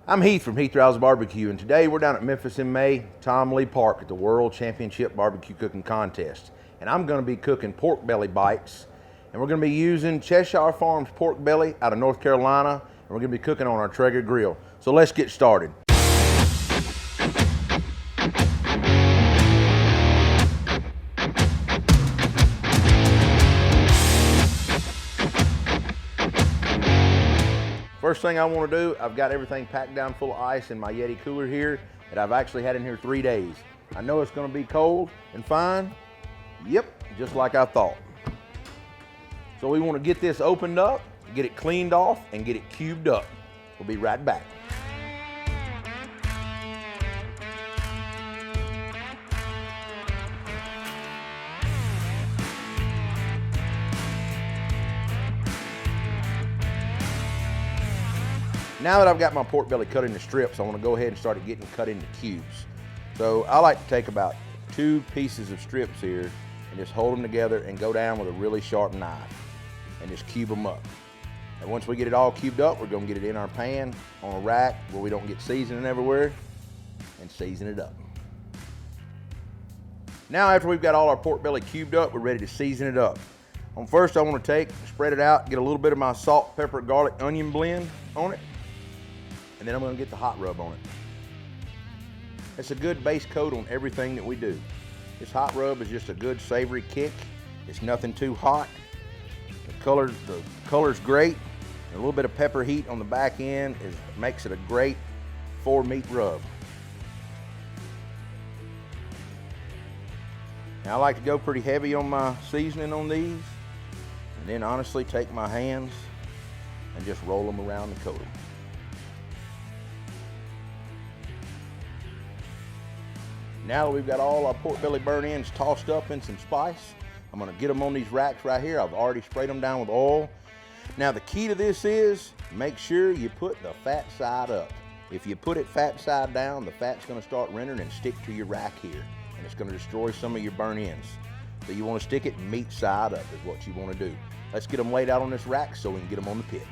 I'm Heath from Heath Riles Barbecue, and today we're down at Memphis in May, Tom Lee Park at the World Championship Barbecue Cooking Contest. And I'm going to be cooking pork belly bites, and we're going to be using Cheshire Farms pork belly out of North Carolina, and we're going to be cooking on our Traeger grill. So let's get started. First thing I want to do, I've got everything packed down full of ice in my Yeti cooler here that I've actually had in here 3 days. I know it's going to be cold and fine. Yep, just like I thought. So we want to get this opened up, get it cleaned off, and get it cubed up. We'll be right back. Now that I've got my pork belly cut into strips, I want to go ahead and start getting cut into cubes. So I like to take about 2 pieces of strips here and just hold them together and go down with a really sharp knife and just cube them up. And once we get it all cubed up, we're going to get it in our pan on a rack where we don't get seasoning everywhere and season it up. Now after we've got all our pork belly cubed up, we're ready to season it up. First I want to spread it out, get a little bit of my salt, pepper, garlic, onion blend on it. And then I'm going to get the hot rub on it. It's a good base coat on everything that we do. This hot rub is just a good savory kick. It's nothing too hot. The color's great. And a little bit of pepper heat on the back end makes it a great 4-meat rub. Now I like to go pretty heavy on my seasoning on these, and then honestly take my hands and just roll them around the coat. Now that we've got all our pork belly burnt ends tossed up in some spice, I'm going to get them on these racks right here. I've already sprayed them down with oil. Now the key to this is make sure you put the fat side up. If you put it fat side down, the fat's going to start rendering and stick to your rack here, and it's going to destroy some of your burnt ends. So you want to stick it meat side up is what you want to do. Let's get them laid out on this rack so we can get them on the pit.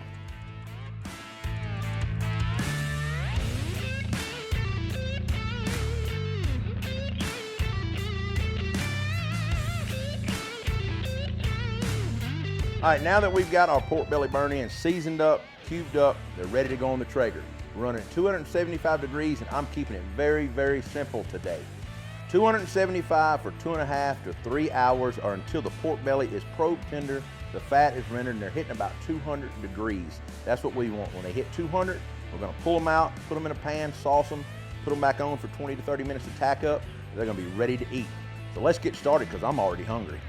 All right, now that we've got our pork belly burnt ends seasoned up, cubed up, they're ready to go on the Traeger. We're running at 275 degrees, and I'm keeping it very, very simple today. 275 for 2.5 to 3 hours, or until the pork belly is probe tender, the fat is rendered, and they're hitting about 200 degrees. That's what we want. When they hit 200, we're gonna pull them out, put them in a pan, sauce them, put them back on for 20 to 30 minutes to tack up. They're gonna be ready to eat. So let's get started, because I'm already hungry.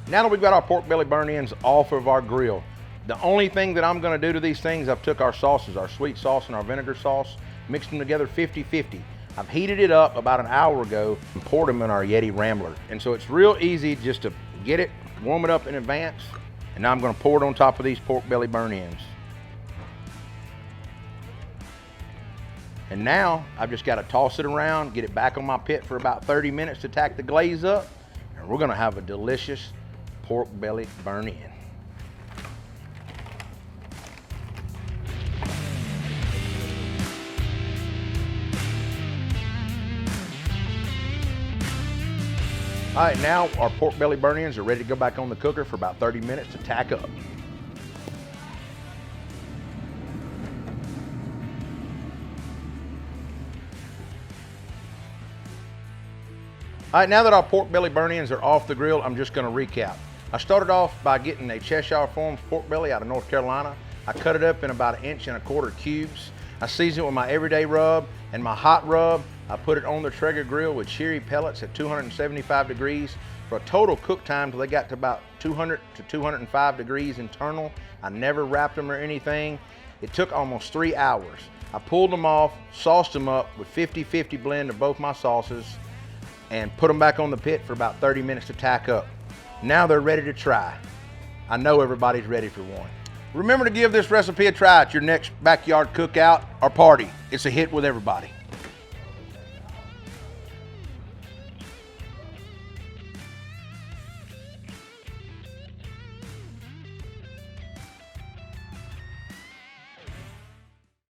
Now that we've got our pork belly burnt ends off of our grill, the only thing that I'm gonna do to these things, I've took our sauces, our sweet sauce and our vinegar sauce, mixed them together 50-50. I've heated it up about an hour ago and poured them in our Yeti Rambler. And so it's real easy just to get it, warm it up in advance, and now I'm gonna pour it on top of these pork belly burnt ends. And now I've just gotta toss it around, get it back on my pit for about 30 minutes to tack the glaze up, and we're gonna have a delicious pork belly burnt end. All right, now our pork belly burnt ends are ready to go back on the cooker for about 30 minutes to tack up. All right, now that our pork belly burnt ends are off the grill, I'm just gonna recap. I started off by getting a Cheshire Farms pork belly out of North Carolina. I cut it up in about 1.25 inch cubes. I seasoned it with my everyday rub and my hot rub. I put it on the Traeger grill with Cheshire pellets at 275 degrees for a total cook time till they got to about 200 to 205 degrees internal. I never wrapped them or anything. It took almost 3 hours. I pulled them off, sauced them up with 50-50 blend of both my sauces, and put them back on the pit for about 30 minutes to tack up. Now they're ready to try. I know everybody's ready for one. Remember to give this recipe a try at your next backyard cookout or party. It's a hit with everybody.